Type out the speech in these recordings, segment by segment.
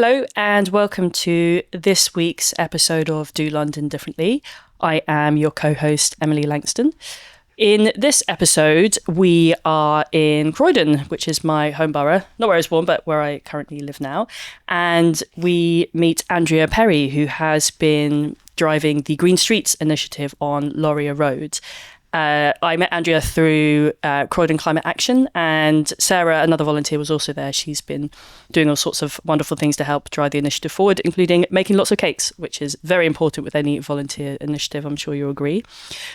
Hello and welcome to this week's episode of Do London Differently. I am your co-host, Emily Langston. In this episode, we are in Croydon, which is my home borough, not where I was born, but where I currently live now. And we meet Andrea Perry, who has been driving the Green Streets initiative on Laurier Road. I met Andrea through Croydon Climate Action, and Sarah, another volunteer, was also there. She's been doing all sorts of wonderful things to help drive the initiative forward, including making lots of cakes, which is very important with any volunteer initiative, I'm sure you'll agree.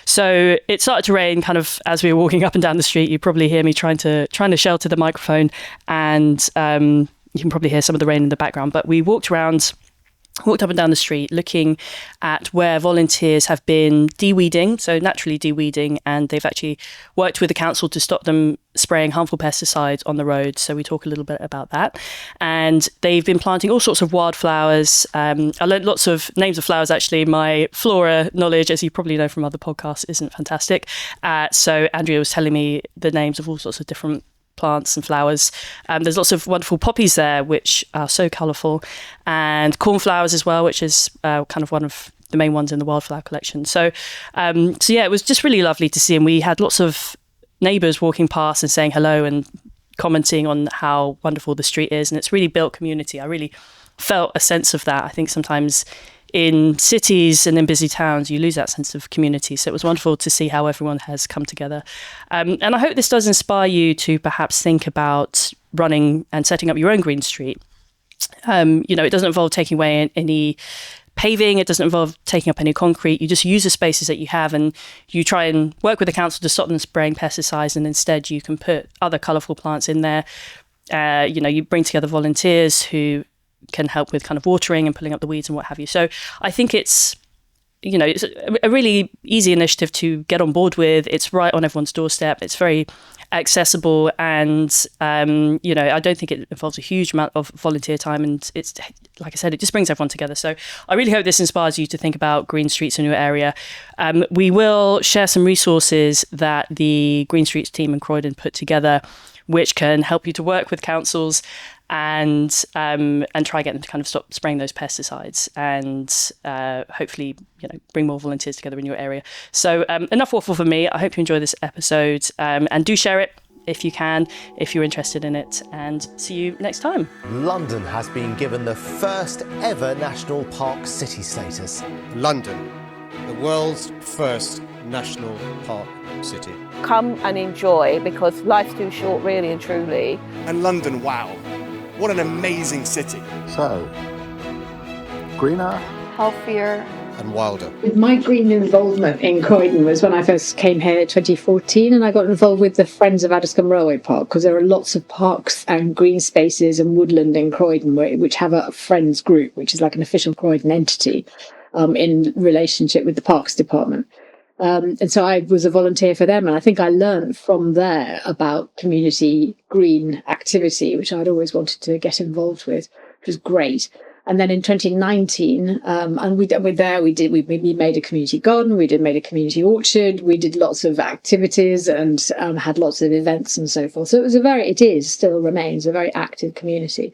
So it started to rain kind of as we were walking up and down the street. You probably hear me trying to shelter the microphone, and you can probably hear some of the rain in the background. But we walked up and down the street looking at where volunteers have been de-weeding, so naturally de-weeding, and they've actually worked with the council to stop them spraying harmful pesticides on the road. So we talk a little bit about that. And they've been planting all sorts of wildflowers. I learned lots of names of flowers, actually. My flora knowledge, as you probably know from other podcasts, isn't fantastic. So Andrea was telling me the names of all sorts of different plants and flowers. There's lots of wonderful poppies there, which are so colourful, and cornflowers as well, which is kind of one of the main ones in the wildflower collection. So yeah, it was just really lovely to see. And we had lots of neighbours walking past and saying hello and commenting on how wonderful the street is. And it's really built community. I really felt a sense of that. I think sometimes in cities and in busy towns, you lose that sense of community. So it was wonderful to see how everyone has come together. And I hope this does inspire you to perhaps think about running and setting up your own green street. It doesn't involve taking away any paving. It doesn't involve taking up any concrete. You just use the spaces that you have, and you try and work with the council to stop them spraying pesticides. And instead you can put other colourful plants in there. You bring together volunteers who can help with kind of watering and pulling up the weeds and what have you. So I think it's a really easy initiative to get on board with. It's right on everyone's doorstep. It's very accessible, and I don't think it involves a huge amount of volunteer time, and it's, like I said, it just brings everyone together. So I really hope this inspires you to think about green streets in your area. We will share some resources that the Green Streets team in Croydon put together, which can help you to work with councils and try and get them to kind of stop spraying those pesticides, and hopefully bring more volunteers together in your area. So enough waffle for me. I hope you enjoy this episode, and do share it if you can, if you're interested in it, and see you next time. London has been given the first ever national park city status. London, the world's first national park city. Come and enjoy, because life's too short, really and truly. And London, wow, what an amazing city. So, greener, healthier, and wilder. My green involvement in Croydon was when I first came here in 2014, and I got involved with the Friends of Addiscombe Railway Park, because there are lots of parks and green spaces and woodland in Croydon which have a Friends group, which is like an official Croydon entity in relationship with the Parks Department. And so I was a volunteer for them, and I think I learned from there about community green activity, which I'd always wanted to get involved with, which was great. And then in 2019, and we made a community garden, made a community orchard, we did lots of activities and had lots of events and so forth. So still remains a very active community.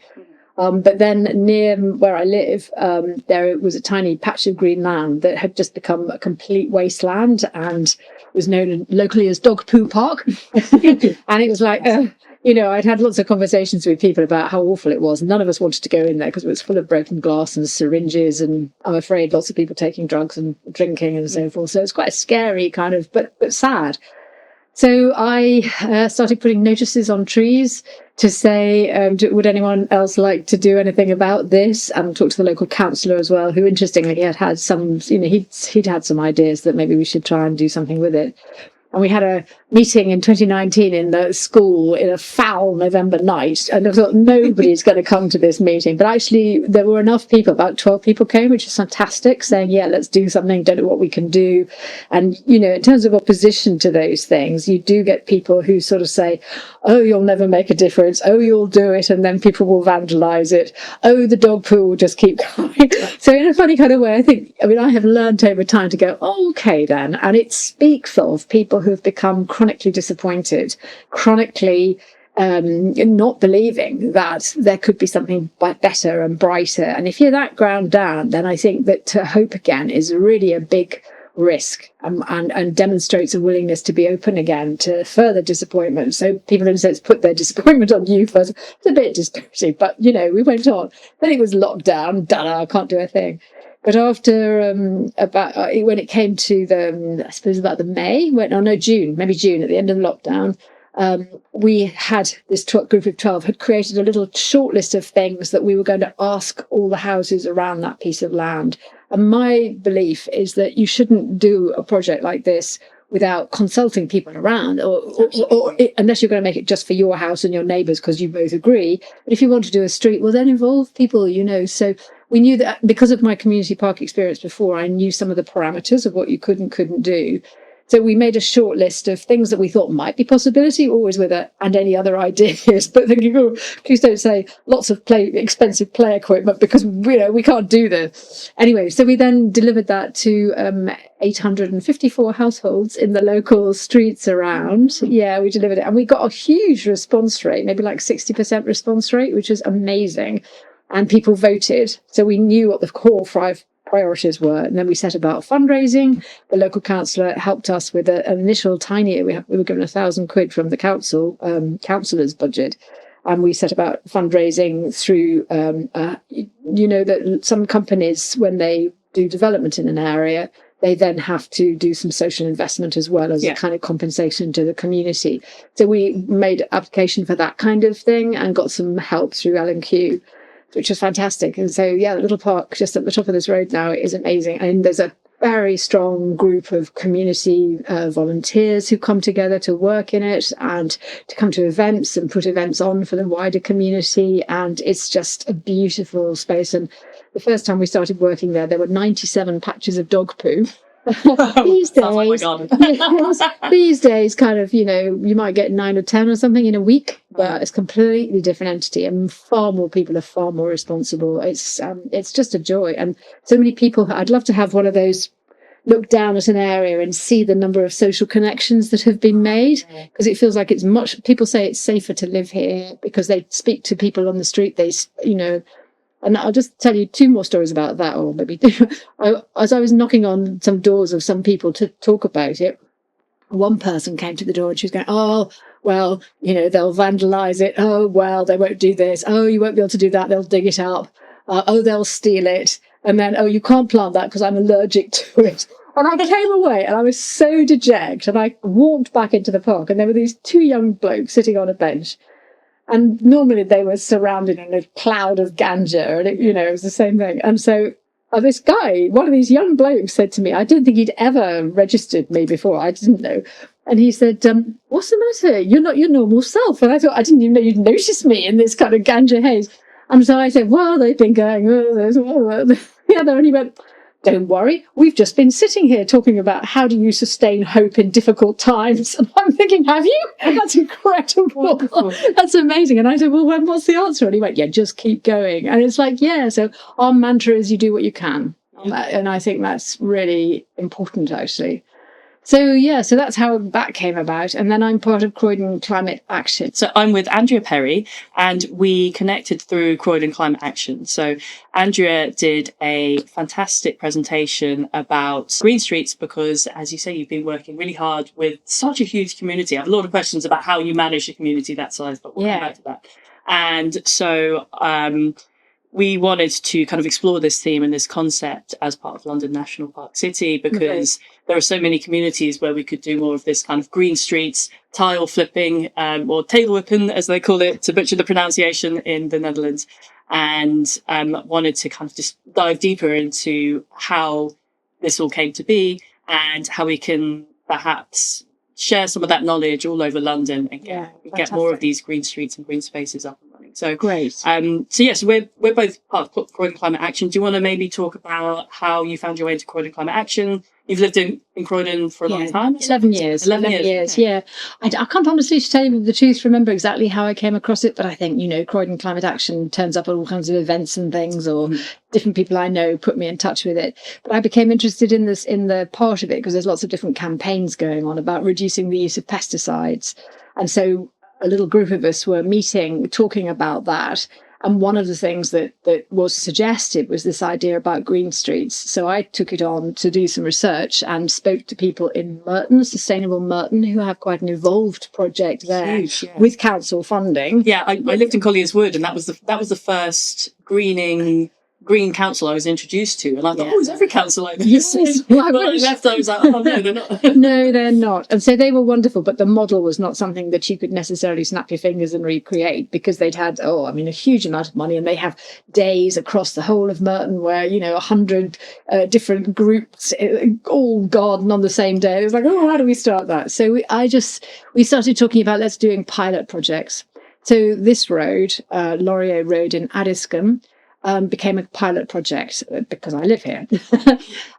But then near where I live, there was a tiny patch of green land that had just become a complete wasteland and was known locally as Poo Park. And it was like, I'd had lots of conversations with people about how awful it was. None of us wanted to go in there because it was full of broken glass and syringes, and I'm afraid lots of people taking drugs and drinking and so forth. So it's quite a scary kind of, but sad. So I started putting notices on trees to say, would anyone else like to do anything about this? And talked to the local councillor as well, who interestingly had some, he'd had some ideas that maybe we should try and do something with it. And we had a meeting in 2019 in the school in a foul November night. And I thought, nobody's going to come to this meeting. But actually, there were enough people, about 12 people came, which is fantastic, saying, yeah, let's do something, don't know what we can do. And, in terms of opposition to those things, you do get people who sort of say, oh, you'll never make a difference. Oh, you'll do it. And then people will vandalise it. Oh, the dog poo will just keep going. So in a funny kind of way, I have learned over time to go, oh, okay, then. And it speaks of people who have become chronically disappointed, chronically not believing that there could be something better and brighter. And if you're that ground down, then I think that to hope again is really a big risk, and demonstrates a willingness to be open again to further disappointment. So people, in a sense, put their disappointment on you first. It's a bit dispiriting, but we went on. Then it was lockdown. I can't do a thing. But after when it came to I suppose about the June, maybe June, at the end of lockdown, we had this group of 12 had created a little short list of things that we were going to ask all the houses around that piece of land. And my belief is that you shouldn't do a project like this without consulting people around, or unless you're going to make it just for your house and your neighbours because you both agree. But if you want to do a street, well, then involve people, So we knew that because of my community park experience before, I knew some of the parameters of what you could and couldn't do. So we made a short list of things that we thought might be possibility, always with and any other ideas, but thinking, oh, please don't say lots of expensive play equipment because, we can't do this. Anyway, so we then delivered that to 854 households in the local streets around. Yeah, we delivered it. And we got a huge response rate, maybe like 60% response rate, which was amazing. And people voted. So we knew what the core 5 priorities were, and then we set about fundraising. The local councillor helped us with an initial tiny. We were given £1,000 from the councillor's budget, and we set about fundraising through. That some companies, when they do development in an area, they then have to do some social investment as well as a kind of compensation to the community. So we made application for that kind of thing and got some help through L&Q, which was fantastic. And so, the little park just at the top of this road now is amazing. And there's a very strong group of community volunteers who come together to work in it and to come to events and put events on for the wider community. And it's just a beautiful space. And the first time we started working there were 97 patches of dog poo. These days, kind of, you might get 9 or 10 or something in a week, but it's a completely different entity, and far more people are far more responsible. It's just a joy, and so many people. I'd love to have one of those look down at an area and see the number of social connections that have been made, because it feels like people say it's safer to live here because they speak to people on the street. And I'll just tell you 2 more stories about that, or maybe as I was knocking on some doors of some people to talk about it, one person came to the door and she was going, oh, well, they'll vandalise it. Oh, well, they won't do this. Oh, you won't be able to do that. They'll dig it up. Oh, they'll steal it. And then, oh, you can't plant that because I'm allergic to it. And I came away and I was so dejected. And I walked back into the park and there were these 2 young blokes sitting on a bench. And normally they were surrounded in a cloud of ganja, and it was the same thing. And so this guy, one of these young blokes, said to me, I didn't think he'd ever registered me before. I didn't know. And he said, what's the matter? You're not your normal self. And I thought, I didn't even know you'd notice me in this kind of ganja haze. And so I said, well, they've been going, the other. And he went, don't worry, we've just been sitting here talking about how do you sustain hope in difficult times. And I'm thinking, have you? That's incredible. That's amazing. And I said, well, what's the answer? And he went, just keep going. And it's like, so our mantra is you do what you can. And I think that's really important, actually. So that's how that came about. And then I'm part of Croydon Climate Action. So I'm with Andrea Perry, and we connected through Croydon Climate Action. So Andrea did a fantastic presentation about green streets because, as you say, you've been working really hard with such a huge community. I have a lot of questions about how you manage a community that size, but we'll come back to that. And so we wanted to kind of explore this theme and this concept as part of London National Park City because there are so many communities where we could do more of this kind of green streets, tile flipping, or tail whipping, as they call it, to butcher the pronunciation in the Netherlands. And wanted to kind of just dive deeper into how this all came to be and how we can perhaps share some of that knowledge all over London and get more of these green streets and green spaces up and running. So great. So we're both part of Croydon Climate Action. Do you want to maybe talk about how you found your way into Croydon Climate Action? You've lived in Croydon for a long time? 11 years. 11 years, okay. Yeah. I can't honestly tell you the truth, remember exactly how I came across it, but I think, Croydon Climate Action turns up at all kinds of events and things, or different people I know put me in touch with it. But I became interested in the part of it because there's lots of different campaigns going on about reducing the use of pesticides. And so a little group of us were meeting, talking about that. And one of the things that was suggested was this idea about green streets. So I took it on to do some research and spoke to people in Merton, Sustainable Merton, who have quite an evolved project there. Huge, yeah. With council funding. Yeah, I lived in Collier's Wood, and that was the first green council I was introduced to, and I thought, is every council like this? Yes. Well, I left, I was like, oh no, they're not. No, they're not. And so they were wonderful, but the model was not something that you could necessarily snap your fingers and recreate, because they'd had, a huge amount of money, and they have days across the whole of Merton where, 100 different groups all garden on the same day. It was like, how do we start that? So we started talking about doing pilot projects. So this road, Laurier Road in Addiscombe, became a pilot project because I live here.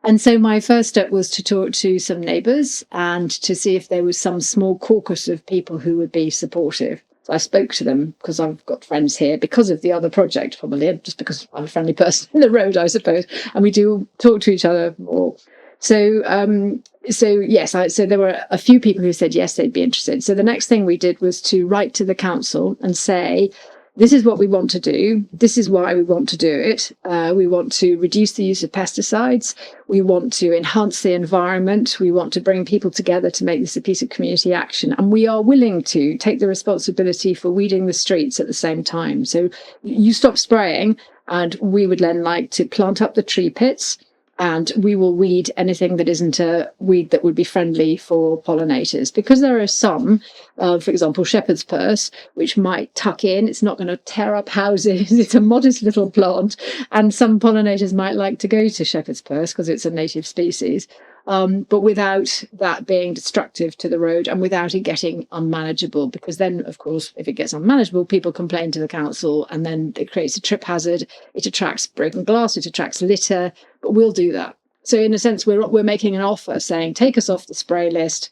And so my first step was to talk to some neighbours and to see if there was some small caucus of people who would be supportive. So I spoke to them because I've got friends here because of the other project, probably, just because I'm a friendly person in the road, I suppose. And we do talk to each other more. So there were a few people who said yes, they'd be interested. So the next thing we did was to write to the council and say, this is what we want to do. This is why we want to do it. We want to reduce the use of pesticides. We want to enhance the environment. We want to bring people together to make this a piece of community action. And we are willing to take the responsibility for weeding the streets at the same time. So you stop spraying, and we would then like to plant up the tree pits, and we will weed anything that isn't a weed that would be friendly for pollinators. Because there are some, for example, shepherd's purse, which might tuck in. It's not going to tear up houses. It's a modest little plant. And some pollinators might like to go to shepherd's purse because it's a native species. But without that being destructive to the road and without it getting unmanageable, because then, of course, if it gets unmanageable, people complain to the council, and then it creates a trip hazard. It attracts broken glass, it attracts litter, but we'll do that. So in a sense, we're making an offer saying, take us off the spray list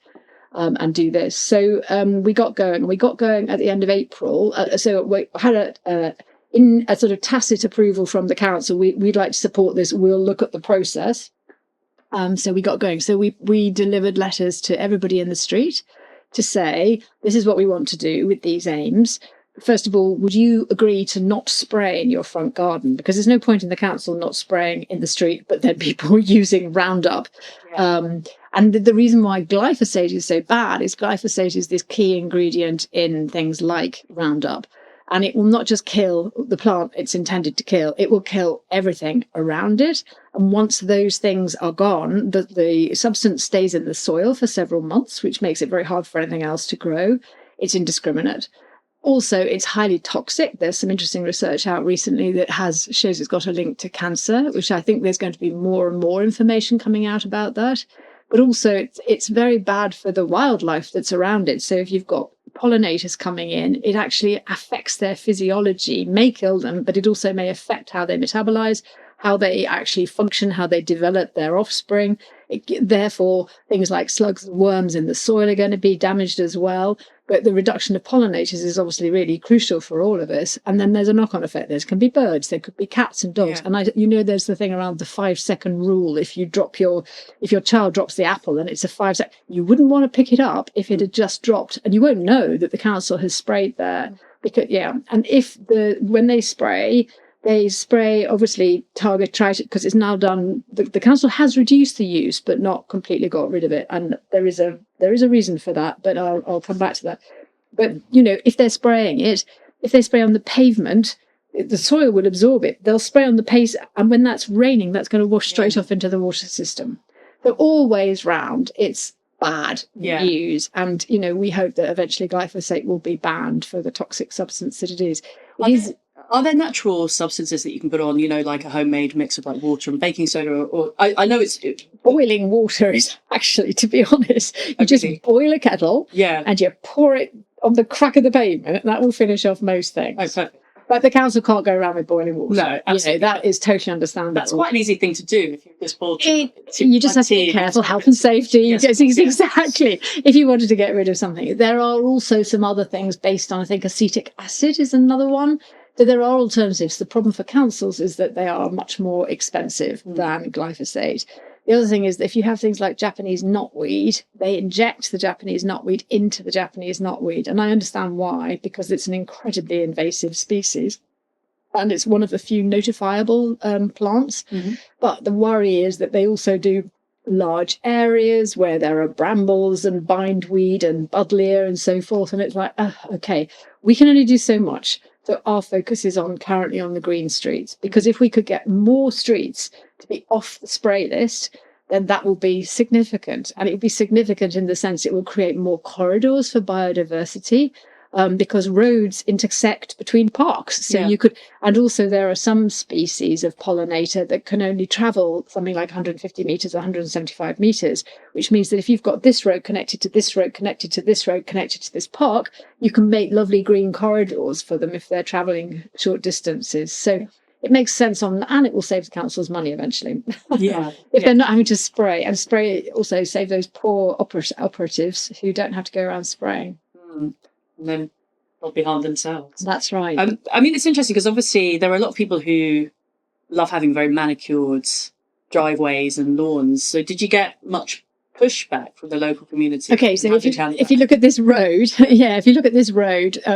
and do this. So we got going. We got going at the end of April. So we had in a sort of tacit approval from the council. We'd like to support this. We'll look at the process. So we got going. So we delivered letters to everybody in the street to say, this is what we want to do with these aims. First of all, would you agree to not spray in your front garden? Because there's no point in the council not spraying in the street, but then people using Roundup. Yeah. And the reason why glyphosate is so bad is glyphosate is this key ingredient in things like Roundup. And it will not just kill the plant it's intended to kill, it will kill everything around it. And once those things are gone, the substance stays in the soil for several months, which makes it very hard for anything else to grow. It's indiscriminate. Also, it's highly toxic. There's some interesting research out recently that shows it's got a link to cancer, which I think there's going to be more and more information coming out about that. But also, it's very bad for the wildlife that's around it. So if you've got pollinators coming in, it actually affects their physiology, may kill them, but it also may affect how they metabolize, how they actually function, how they develop their offspring. Therefore, things like slugs and worms in the soil are going to be damaged as well. But the reduction of pollinators is obviously really crucial for all of us. And then there's a knock-on effect. There can be birds, there could be cats and dogs. Yeah. And there's the thing around the 5-second rule. If your child drops the apple and it's a 5-second, you wouldn't want to pick it up if it had just dropped, and you won't know that the council has sprayed there. And when they spray, obviously target tried because it's now done. The council has reduced the use, but not completely got rid of it. And there is a reason for that, but I'll come back to that. But if they're spraying it, if they spray on the pavement, the soil will absorb it. They'll spray on the pace, and when that's raining, that's going to wash straight off into the water system. So all ways round, it's bad news. And we hope that eventually glyphosate will be banned for the toxic substance that it is. Are there natural substances that you can put on, like a homemade mix of like water and baking soda? Or I know it's boiling water is actually, to be honest, you just boil a kettle and you pour it on the crack of the pavement, and that will finish off most things. Oh, perfect. But the council can't go around with boiling water. No, absolutely. That is totally understandable. That's quite an easy thing to do if you just boil you just have to be careful, health and safety. Yes. Exactly. If you wanted to get rid of something. There are also some other things based on, I think, acetic acid is another one. So there are alternatives. The problem for councils is that they are much more expensive than glyphosate. The other thing is that if you have things like Japanese knotweed, they inject the Japanese knotweed into the Japanese knotweed. And I understand why, because it's an incredibly invasive species. And it's one of the few notifiable plants. But the worry is that they also do large areas where there are brambles and bindweed and buddleia and so forth. And it's like, okay, we can only do so much. So our focus is currently on the green streets, because if we could get more streets to be off the spray list, then that will be significant. And it will be significant in the sense it will create more corridors for biodiversity. Because roads intersect between parks. So you could, and also there are some species of pollinator that can only travel something like 150 metres, 175 metres, which means that if you've got this road connected to this road, connected to this road, connected to this park, you can make lovely green corridors for them if they're travelling short distances. So it makes sense and it will save the council's money eventually. If they're not having to spray, and spray also save those poor operatives who don't have to go around spraying. And then they'll be harmed themselves. That's right. I mean, it's interesting because obviously there are a lot of people who love having very manicured driveways and lawns. So did you get much pushback from the local community? Okay, so if you look at this road,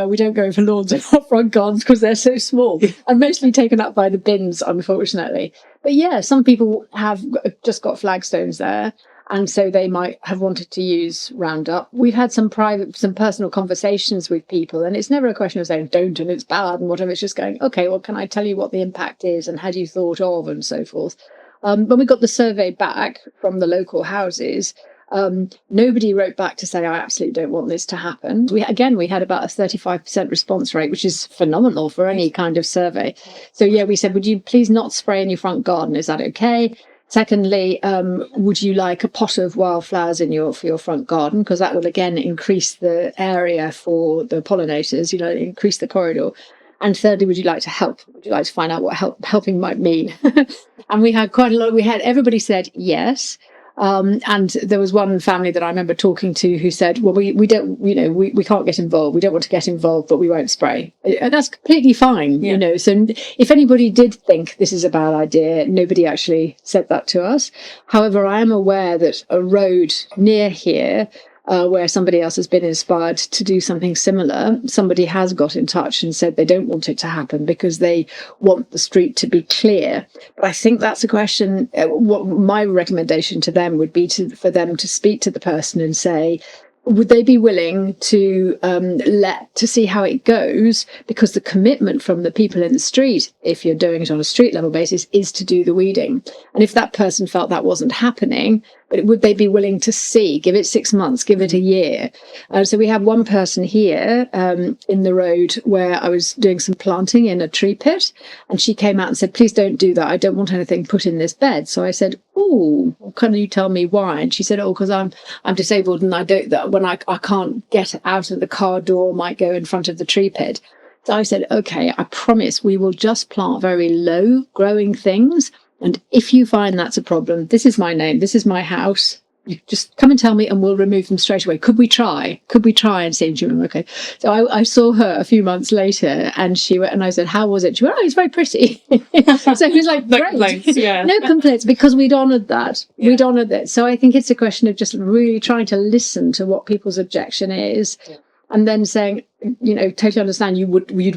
we don't go for lawns and front gardens because they're so small and mostly taken up by the bins, unfortunately. But yeah, some people have just got flagstones there. And so they might have wanted to use Roundup. We've had some personal conversations with people, and it's never a question of saying don't and it's bad and whatever. It's just going, okay, well, can I tell you what the impact is and had you thought of and so forth. When we got the survey back from the local houses, nobody wrote back to say, I absolutely don't want this to happen. We had about a 35% response rate, which is phenomenal for any kind of survey. So yeah, we said, would you please not spray in your front garden? Is that okay? Secondly, would you like a pot of wildflowers for your front garden? Because that will, again, increase the area for the pollinators, increase the corridor. And thirdly, would you like to help? Would you like to find out what helping might mean? And we had quite a lot. Everybody said yes. And there was one family that I remember talking to who said, well, we don't, we can't get involved. We don't want to get involved, but we won't spray. And that's completely fine, So if anybody did think this is a bad idea, nobody actually said that to us. However, I am aware that a road near here, where somebody else has been inspired to do something similar, somebody has got in touch and said they don't want it to happen because they want the street to be clear. But I think that's a question. What my recommendation to them would be for them to speak to the person and say, would they be willing to to see how it goes? Because the commitment from the people in the street, if you're doing it on a street level basis, is to do the weeding. And if that person felt that wasn't happening, but would they be willing to give it 6 months, give it a year? So we had one person here in the road where I was doing some planting in a tree pit, and she came out and said, please don't do that. I don't want anything put in this bed. So I said, oh, can you tell me why? And she said, oh, because I'm disabled and when I can't get out of the car door, might go in front of the tree pit. So I said, okay, I promise we will just plant very low growing things. And if you find that's a problem, this is my name, this is my house. You just come and tell me and we'll remove them straight away. Could we try and see? And she went, okay. So I saw her a few months later and she went, and I said, how was it? She went, oh, it's very pretty. So it was like, great. Complaints, No complaints, because we'd honoured that. Yeah. We'd honoured it. So I think it's a question of just really trying to listen to what people's objection is. Yeah. And then saying, totally understand you'd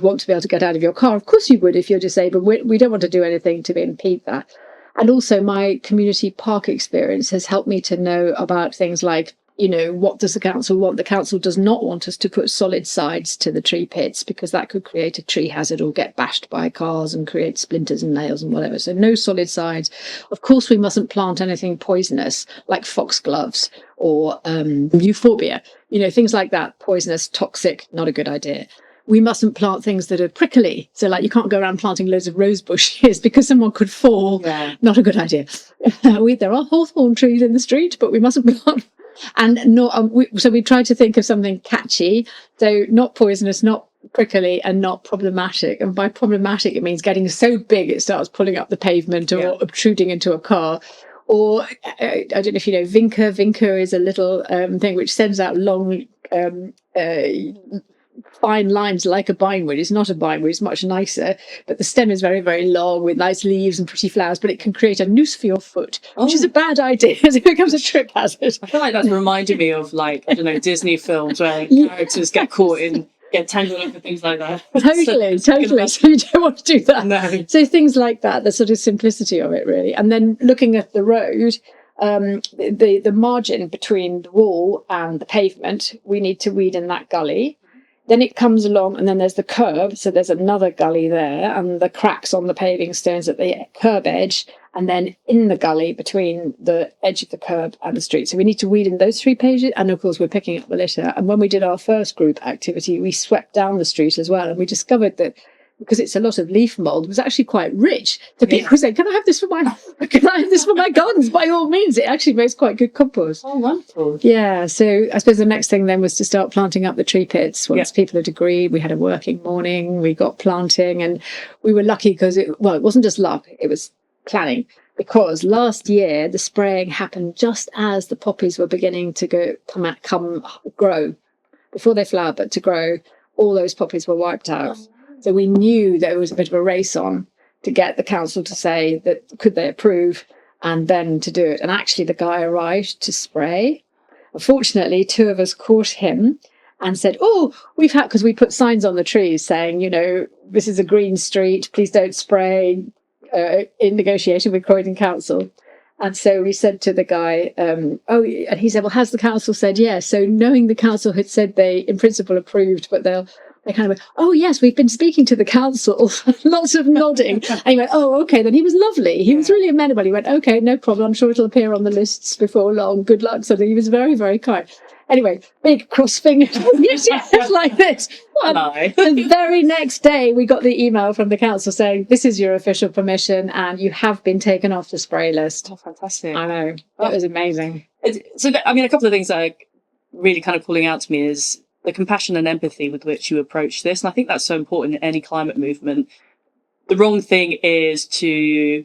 want to be able to get out of your car. Of course you would if you're disabled. We don't want to do anything to impede that. And also my community park experience has helped me to know about things like, what does the council want? The council does not want us to put solid sides to the tree pits because that could create a tree hazard or get bashed by cars and create splinters and nails and whatever. So no solid sides. Of course, we mustn't plant anything poisonous like foxgloves or euphorbia, things like that. Poisonous, toxic, not a good idea. We mustn't plant things that are prickly. So like you can't go around planting loads of rose bushes because someone could fall. Yeah. Not a good idea. There are hawthorn trees in the street, but we mustn't plant. So we tried to think of something catchy. So not poisonous, not prickly, and not problematic. And by problematic, it means getting so big it starts pulling up the pavement or obtruding into a car. Or I don't know if you know Vinca. Vinca is a little thing which sends out long fine lines like a bindweed. It's not a bindweed, it's much nicer, but the stem is very, very long with nice leaves and pretty flowers, but it can create a noose for your foot, which is a bad idea as it becomes a trip hazard. I feel like that's reminding me of, like, I don't know, Disney films where characters get tangled up with things like that. Totally. So you don't want to do that. No. So things like that, the sort of simplicity of it, really. And then looking at the road, the margin between the wall and the pavement, we need to weed in that gully. Then it comes along, and then there's the curb, so there's another gully there, and the cracks on the paving stones at the curb edge, and then in the gully between the edge of the curb and the street. So we need to weed in those 3 pages, and of course we're picking up the litter. And when we did our first group activity, we swept down the street as well, and we discovered that because it's a lot of leaf mould, it was actually quite rich. So people say, can I have this for my gardens? By all means, it actually makes quite good compost. Oh, wonderful. Yeah, so I suppose the next thing then was to start planting up the tree pits. Once people had agreed, we had a working morning, we got planting, and we were lucky because it wasn't just luck, it was planning. Because last year, the spraying happened just as the poppies were beginning to come grow. Before they flower, but to grow, all those poppies were wiped out. So we knew there was a bit of a race on to get the council to say that could they approve and then to do it. And actually the guy arrived to spray. Unfortunately, 2 of us caught him and said, because we put signs on the trees saying, this is a green street, please don't spray, in negotiation with Croydon Council. And so we said to the guy, and he said, well, has the council said yes? So knowing the council had said they in principle approved, but they kind of went, oh, yes, we've been speaking to the council. Lots of nodding. And he went, oh, OK, then he was lovely. He was really amenable. He went, OK, no problem. I'm sure it'll appear on the lists before long. Good luck. So he was very, very kind. Anyway, big cross finger. yes, like this. The very next day, we got the email from the council saying, this is your official permission and you have been taken off the spray list. Oh, fantastic. I know. That was amazing. So, I mean, a couple of things that are really kind of calling out to me is the compassion and empathy with which you approach this. And I think that's so important in any climate movement. The wrong thing is to,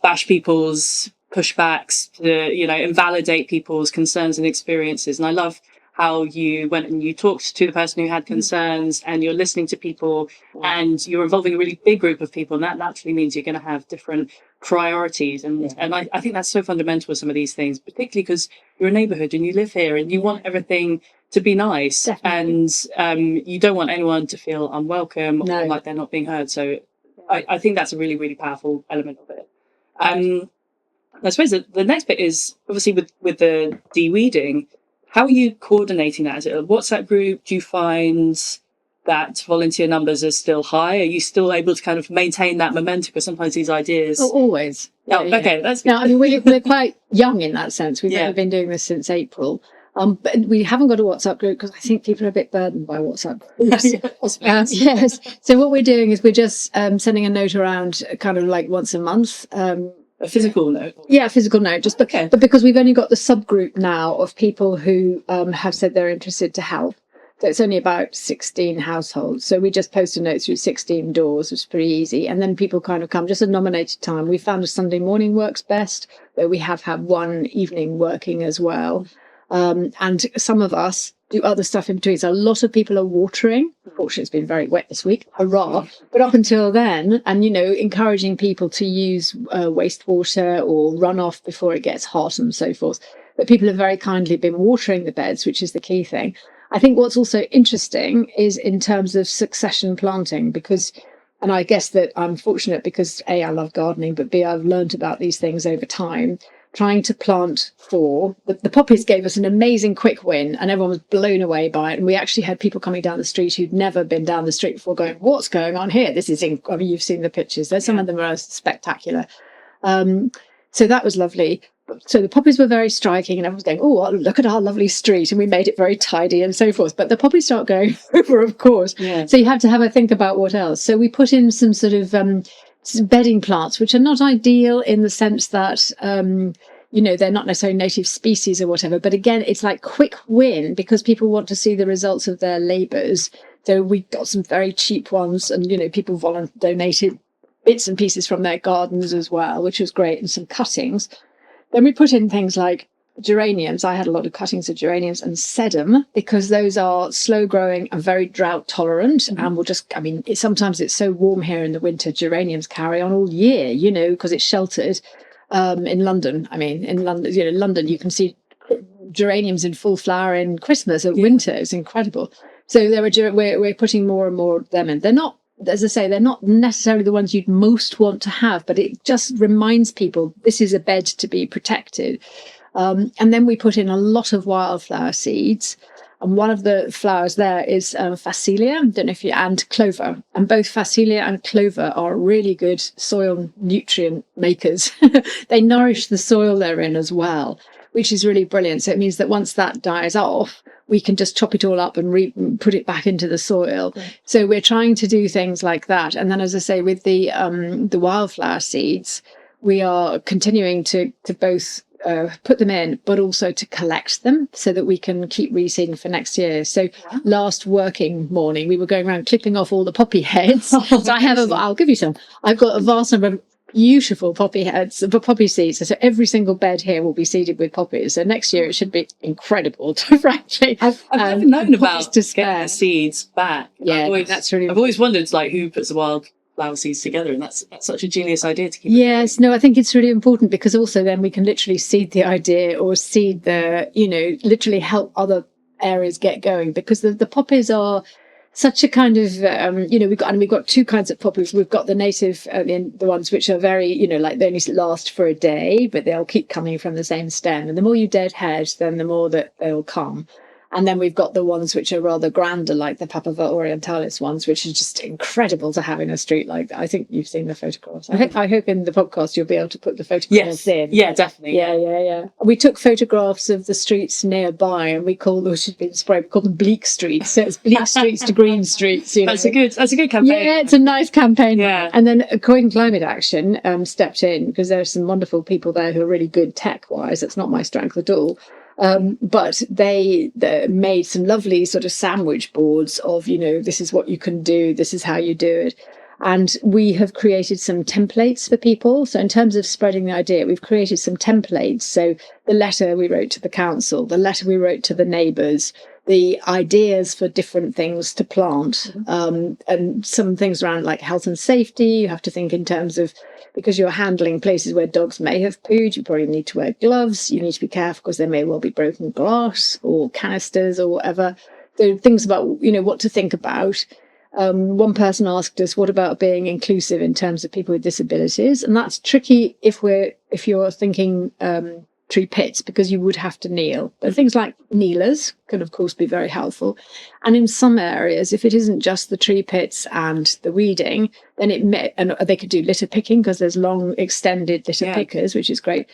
bash people's pushbacks, to, invalidate people's concerns and experiences. And I love how you went and you talked to the person who had concerns and you're listening to people and you're involving a really big group of people. And that naturally means you're going to have different priorities. And I think that's so fundamental with some of these things, particularly because you're a neighbourhood and you live here and you want everything to be nice. Definitely. And you don't want anyone to feel unwelcome or like they're not being heard. So I think that's a really, really powerful element of it. I suppose the next bit is obviously with the de-weeding. How are you coordinating that? Is it a WhatsApp group? Do you find that volunteer numbers are still high? Are you still able to kind of maintain that momentum? Because sometimes these ideas... Oh, always. Okay, that's good. No, I mean, we're quite young in that sense. We've only been doing this since April. But we haven't got a WhatsApp group because I think people are a bit burdened by WhatsApp groups. Yes. So what we're doing is we're just sending a note around kind of like once a month. A physical note? Yeah, a physical note. But because we've only got the subgroup now of people who have said they're interested to help. So it's only about 16 households. So we just post a note through 16 doors, which is pretty easy. And then people kind of come just a nominated time. We found a Sunday morning works best, but we have had one evening working as well. And some of us do other stuff in between. So a lot of people are watering. Unfortunately, it's been very wet this week. Hurrah. But up until then, and, encouraging people to use wastewater or runoff before it gets hot and so forth. But people have very kindly been watering the beds, which is the key thing. I think what's also interesting is in terms of succession planting, and I guess that I'm fortunate because A, I love gardening, but B, I've learned about these things over time. Trying to plant the poppies gave us an amazing quick win and everyone was blown away by it. And we actually had people coming down the street who'd never been down the street before going, what's going on here? This is, you've seen the pictures. Some of them are spectacular. So that was lovely. So the poppies were very striking and everyone's going, oh, look at our lovely street. And we made it very tidy and so forth. But the poppies start going over, of course. Yeah. So you have to have a think about what else. So we put in some sort of bedding plants, which are not ideal in the sense that, they're not necessarily native species or whatever. But again, it's like quick win because people want to see the results of their labours. So we got some very cheap ones and, people donated bits and pieces from their gardens as well, which was great, and some cuttings. Then we put in things like geraniums. I had a lot of cuttings of geraniums and sedum because those are slow growing and very drought tolerant and will just, sometimes it's so warm here in the winter, geraniums carry on all year, because it's sheltered. In London, London, you can see geraniums in full flower in Christmas or winter. It's incredible. So we're putting more and more of them in. They're not, as I say, they're not necessarily the ones you'd most want to have, but it just reminds people this is a bed to be protected. And then we put in a lot of wildflower seeds. And one of the flowers there is Phacelia, and clover. And both Phacelia and clover are really good soil nutrient makers. They nourish the soil they're in as well, which is really brilliant. So it means that once that dies off, we can just chop it all up and put it back into the soil. Right. So we're trying to do things like that. And then, as I say, with the wildflower seeds, we are continuing to both put them in, but also to collect them so that we can keep reseeding for next year. So last working morning, we were going around clipping off all the poppy heads. So I'll give you some. I've got a vast number of beautiful poppy heads, poppy seeds. So every single bed here will be seeded with poppies. So next year it should be incredible, frankly. I've never known about to getting the seeds back. Yeah, that's really. I've always wondered, who puts the wildflower seeds together, and that's such a genius idea to keep. Yes, no, I think it's really important because also then we can literally seed the idea or seed the, literally help other areas get going, because the poppies are such a kind of, we've got two kinds of poppies. We've got the native, the ones which are very, they only last for a day, but they'll keep coming from the same stem. And the more you deadhead, then the more that they'll come. And then we've got the ones which are rather grander, like the Papava orientalis ones, which is just incredible to have in a street like that. I think you've seen the photographs. I hope in the podcast you'll be able to put the photographs in. Yeah, definitely. Yeah. We took photographs of the streets nearby, and we call them bleak streets. So it's bleak streets to green streets. That's a good campaign. Yeah, it's a nice campaign. Yeah. And then Croydon Climate Action stepped in because there are some wonderful people there who are really good tech-wise. That's not my strength at all. But they made some lovely sort of sandwich boards of, this is what you can do, this is how you do it. And we have created some templates for people. So in terms of spreading the idea, we've created some templates. So the letter we wrote to the council, the letter we wrote to the neighbours, the ideas for different things to plant, and some things around like health and safety. You have to think in terms of, because you're handling places where dogs may have pooed, you probably need to wear gloves. You need to be careful because there may well be broken glass or canisters or whatever. So things about, what to think about. One person asked us, what about being inclusive in terms of people with disabilities? And that's tricky if you're thinking tree pits, because you would have to kneel. But things like kneelers can, of course, be very helpful. And in some areas, if it isn't just the tree pits and the weeding, then and they could do litter picking, because there's long extended litter pickers, which is great.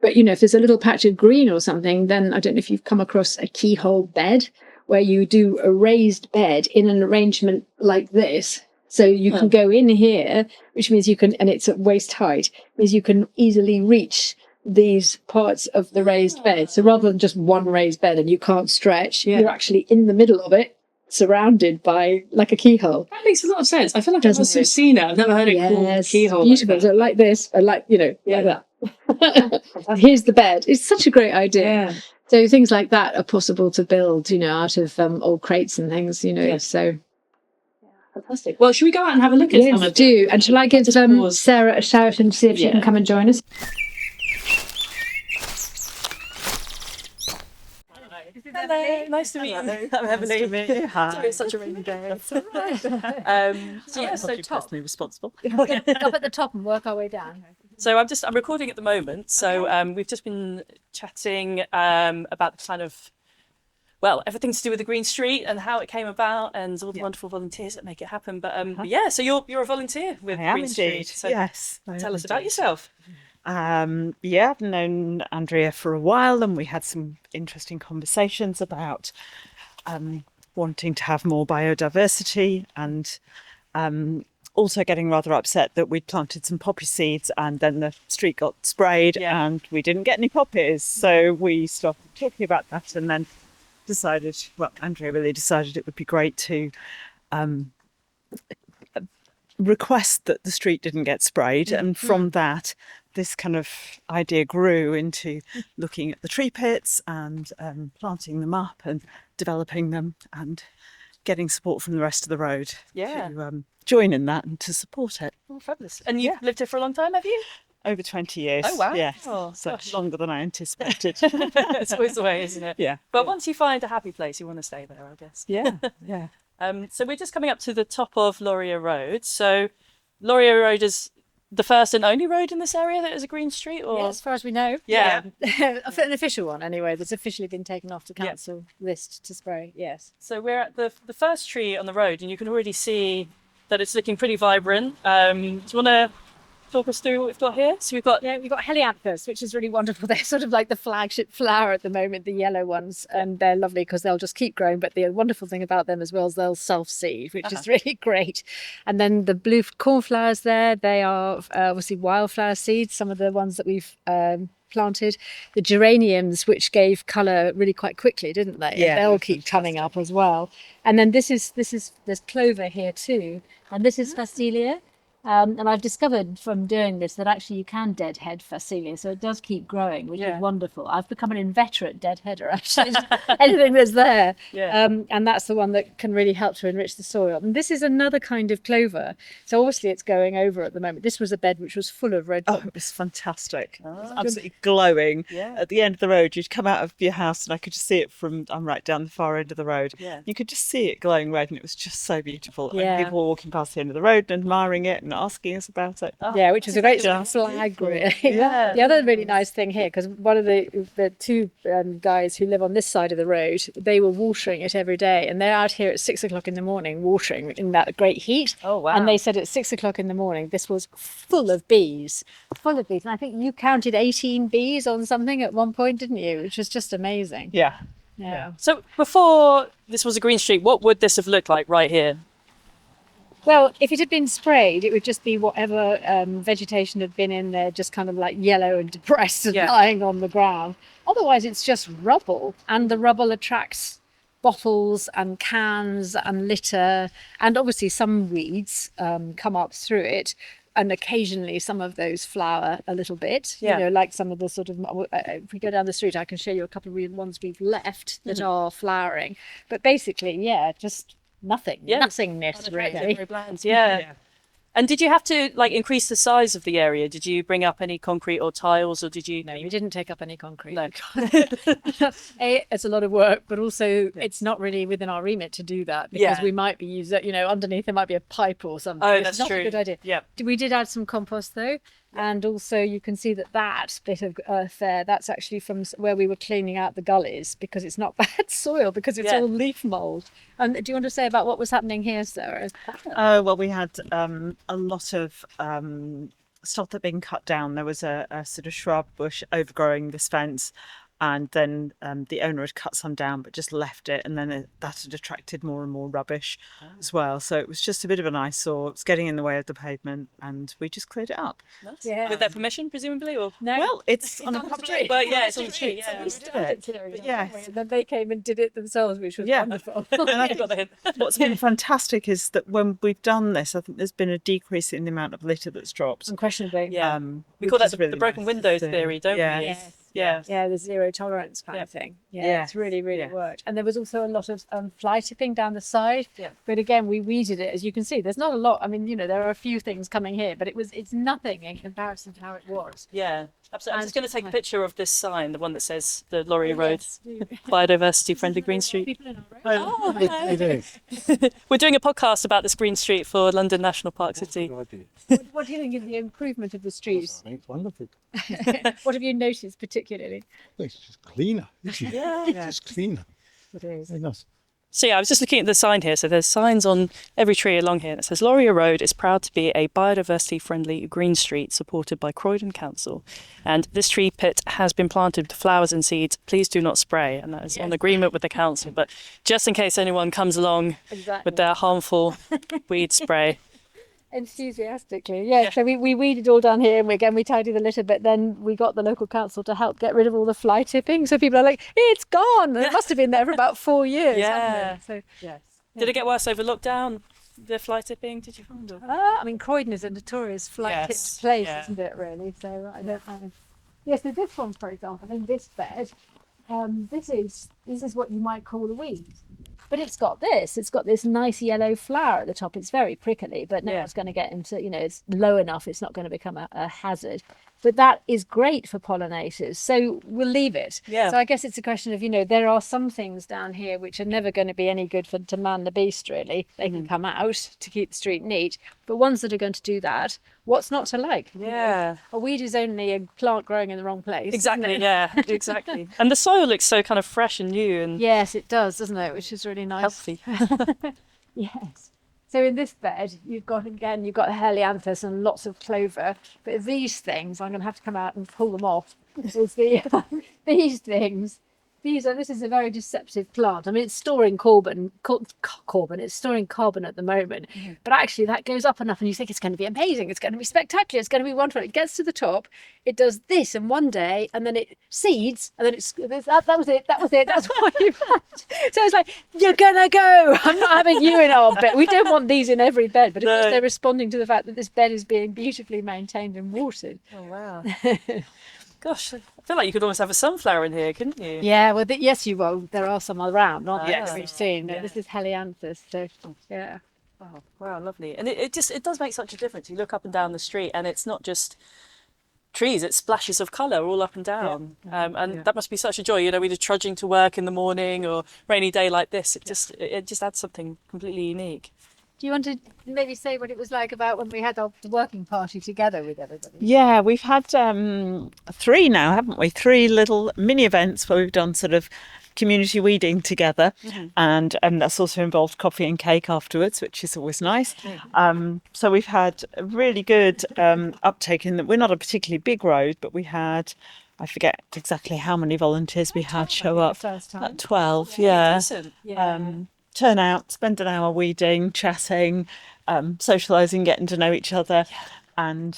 But, if there's a little patch of green or something, then I don't know if you've come across a keyhole bed, where you do a raised bed in an arrangement like this. So you can go in here, which means you can, and it's at waist height, means you can easily reach these parts of the raised bed. So rather than just one raised bed and you can't stretch, you're actually in the middle of it, surrounded by like a keyhole. That makes a lot of sense. I feel like I've also seen it. I've never heard it called keyhole. Beautiful. So like this, like that. Here's the bed. It's such a great idea. Yeah. So things like that are possible to build, out of old crates and things, so. Fantastic. Well, should we go out and have a look at some of them? Yes, do. And shall I give Sarah a shout and see if she can come and join us? Hello, nice to meet you. I'm Emily. Nice to meet you. Hi. Sorry, it's such a rainy day. That's all right. So top. Personally responsible. Up at the top and work our way down. So I'm recording at the moment. So we've just been chatting about the kind of, everything to do with the Green Street and how it came about and all the wonderful volunteers that make it happen. But so you're a volunteer with Green Street. So yes. Tell us about yourself. I've known Andrea for a while, and we had some interesting conversations about wanting to have more biodiversity, and also getting rather upset that we'd planted some poppy seeds and then the street got sprayed and we didn't get any poppies. So we started talking about that, and then Andrea really decided it would be great to request that the street didn't get sprayed, and from that this kind of idea grew into looking at the tree pits and planting them up and developing them and getting support from the rest of the road to join in that and to support it. Oh, fabulous. And you've lived here for a long time, have you? Over 20 years. Oh, wow. Yeah. Oh, So gosh. longer than I anticipated. It's always the way, isn't it? Yeah. But once you find a happy place, you want to stay there, I guess. Yeah. Yeah. So we're just coming up to the top of Laurier Road. So Laurier Road is the first and only road in this area that is a green street? Or... Yeah, as far as we know. Yeah. An official one, anyway, that's officially been taken off the council list to spray, yes. So we're at the first tree on the road, and you can already see that it's looking pretty vibrant. Do you want to talk us through what we've got here? So we've got We've got helianthus, which is really wonderful. They're sort of like the flagship flower at the moment, the yellow ones, and they're lovely because they'll just keep growing. But the wonderful thing about them as well is they'll self-seed, which is really great. And then the blue cornflowers there, they are obviously wildflower seeds, some of the ones that we've planted. The geraniums, which gave colour really quite quickly, didn't they? Yeah, They'll keep coming up as well. And then there's clover here too, and this is Phacelia. And I've discovered from doing this that actually you can deadhead Phacelia, so it does keep growing, which is wonderful. I've become an inveterate deadheader, actually, anything that's there. And that's the one that can really help to enrich the soil. And this is another kind of clover. So obviously it's going over at the moment. This was a bed which was full of red. Oh, it was fantastic. It was absolutely glowing. Yeah. At the end of the road, you'd come out of your house and I could just see it from, I'm right down the far end of the road. Yeah. You could just see it glowing red and it was just so beautiful. Yeah. And people were walking past the end of the road and admiring it and asking us about it. Yeah, which is a great Just flag, really. Yeah. The other really nice thing here, because one of the two guys who live on this side of the road, they were watering it every day, and they're out here at 6 o'clock in the morning watering in that great heat. Oh, wow. And they said at 6 o'clock in the morning, this was full of bees. And I think you counted 18 bees on something at one point, didn't you? Which was just amazing. Yeah. Yeah. So before this was a green street, what would this have looked like right here? Well, if it had been sprayed, it would just be whatever vegetation had been in there, just kind of like yellow and depressed and lying on the ground. Otherwise, it's just rubble, and the rubble attracts bottles and cans and litter, and obviously some weeds come up through it. And occasionally some of those flower a little bit, you know, like some of the sort of, if we go down the street, I can show you a couple of ones we've left that are flowering. But basically, just nothingness really. Very bland. Yeah. And did you have to increase the size of the area? Did you bring up any concrete or tiles, or did you? No, we didn't take up any concrete. No. It's a lot of work, but also it's not really within our remit to do that because we might be using, underneath there might be a pipe or something. Oh, It's that's not true. a good idea. Yeah. We did add some compost though. And also you can see that bit of earth there, that's actually from where we were cleaning out the gullies, because it's not bad soil, because it's all leaf mould. And do you want to say about what was happening here, Sarah? Oh, well, we had a lot of stuff that had been cut down. There was a sort of shrub bush overgrowing this fence, and then the owner had cut some down but just left it, and then that had attracted more and more rubbish as well. So it was just a bit of an eyesore. It was getting in the way of the pavement, and we just cleared it up. Nice. Yeah. With their permission, presumably, or No. Well, it's on a public street. But yeah, it's on the street. Yeah. Yes. And then they came and did it themselves, which was wonderful. And I think what's been fantastic is that when we've done this, I think there's been a decrease in the amount of litter that's dropped. Unquestionably. Yeah. We which call that is the really broken nice windows to see. theory, don't we? Yes. Yeah. Yeah, the zero tolerance kind of thing. Yeah. It's really worked. And there was also a lot of fly tipping down the side. Yeah. But again, we weeded it, as you can see. There's not a lot. I mean, there are a few things coming here, but it's nothing in comparison to how it was. Yeah, absolutely. I'm just going to take a picture of this sign, the one that says the Laurier Road biodiversity-friendly green street. People in our road. Oh, They do. We're doing a podcast about this green street for London National Park City. Good idea. What do you think of the improvement of the streets? I think it's wonderful. What have you noticed particularly? It's just cleaner. It's just cleaner. It is. Very nice. So yeah, I was just looking at the sign here. So there's signs on every tree along here that says Laurier Road is proud to be a biodiversity-friendly green street supported by Croydon Council. And this tree pit has been planted with flowers and seeds. Please do not spray. And that is on agreement with the council. But just in case anyone comes along with their harmful weed spray. Enthusiastically, so we weeded all down here, and we tidied the litter, but then we got the local council to help get rid of all the fly tipping, so people are like, it's gone, and it must have been there for about 4 years. Yeah. So yes. Did it get worse over lockdown? the fly tipping? Did you find it? I mean, Croydon is a notorious flight Yes, tipped place, yeah. isn't it, really? So I don't know. Yes, so this one, for example, in this bed, this is what you might call a weed. But it's got this nice yellow flower at the top. It's very prickly, but now it's going to get into, it's low enough, it's not going to become a hazard. But that is great for pollinators, so we'll leave it. Yeah. So I guess it's a question of, there are some things down here which are never going to be any good to man the beast, really. They can come out to keep the street neat, but ones that are going to do that, what's not to like? Yeah. A weed is only a plant growing in the wrong place. Exactly, yeah, exactly. And the soil looks so kind of fresh and new and Yes, it does, doesn't it? Which is really nice. healthy. Yes. So in this bed, you've got helianthus and lots of clover. But these things, I'm going to have to come out and pull them off. This is these things. This is a very deceptive plant. I mean, it's storing carbon. It's storing carbon at the moment. But actually, that goes up enough, and you think it's going to be amazing. It's going to be spectacular. It's going to be wonderful. It gets to the top. It does this in one day, and then it seeds, and then that was it. That's what you've had. So it's like, you're gonna go. I'm not having you in our bed. We don't want these in every bed, but of course they're responding to the fact that this bed is being beautifully maintained and watered. Oh wow. Gosh, I feel like you could almost have a sunflower in here, couldn't you? Yeah, well, yes, you will. There are some around, aren't there? Yes. That we've seen. Yeah. This is helianthus, so yeah. Wow, lovely. And it does make such a difference. You look up and down the street and it's not just trees, it's splashes of colour all up and down. That must be such a joy, either trudging to work in the morning or rainy day like this. It just adds something completely unique. Do you want to maybe say what it was like about when we had our working party together with everybody? Yeah, we've had 3 now, haven't we? 3 little mini events where we've done sort of community weeding together, and that's also involved coffee and cake afterwards, which is always nice. So we've had a really good uptake in that. We're not a particularly big road, but we had, I forget exactly how many volunteers we had show up. First time. 12, yeah. Decent. Turn out, spend an hour weeding, chatting, socialising, getting to know each other, and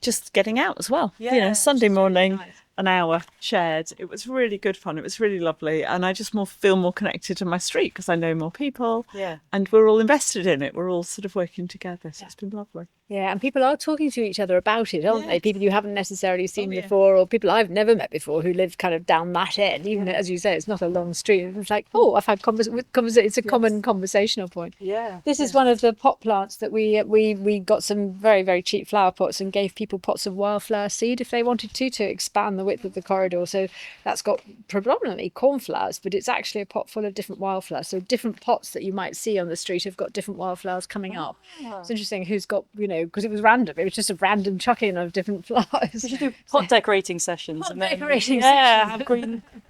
just getting out as well. Sunday morning, an hour shared. It was really good fun. It was really lovely, and I just feel more connected to my street because I know more people. And we're all invested in it. We're all sort of working together. So it's been lovely. Yeah, and people are talking to each other about it, aren't they? People you haven't necessarily seen before, or people I've never met before who live kind of down that end. Even as you say, it's not a long street. It's like, I've had it's a common conversational point. Yeah. This is one of the pot plants that we got some very, very cheap flower pots and gave people pots of wildflower seed if they wanted to expand the width of the corridor. So that's got predominantly cornflowers, but it's actually a pot full of different wildflowers. So different pots that you might see on the street have got different wildflowers coming up. It's interesting who's got, because it was random. It was just a random chucking of different flowers. We should do pot decorating sessions. Decorating sessions. Have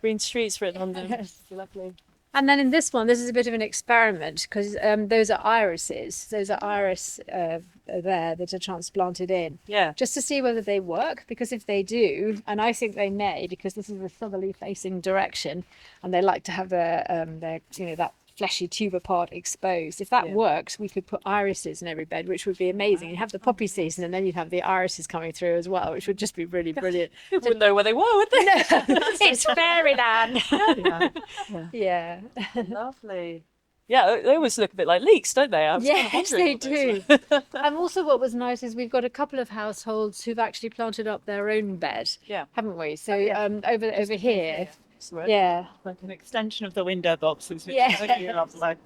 green streets written on them. Yes. Lovely. And then in this one, this is a bit of an experiment because those are irises. Those are iris there that are transplanted in. Yeah. Just to see whether they work, because if they do, and I think they may, because this is a southerly facing direction, and they like to have their that fleshy tuber part exposed. If that works, we could put irises in every bed, which would be amazing. You have the poppy season, and then you'd have the irises coming through as well, which would just be really brilliant. You wouldn't know where they were, would they? It's fairyland. Yeah. Lovely. Yeah, they always look a bit like leeks, don't they? Yes, they do. And also what was nice is we've got a couple of households who've actually planted up their own bed, haven't we? So over here. Right. Yeah. Like an extension of the window boxes. Which Yeah. is really lovely.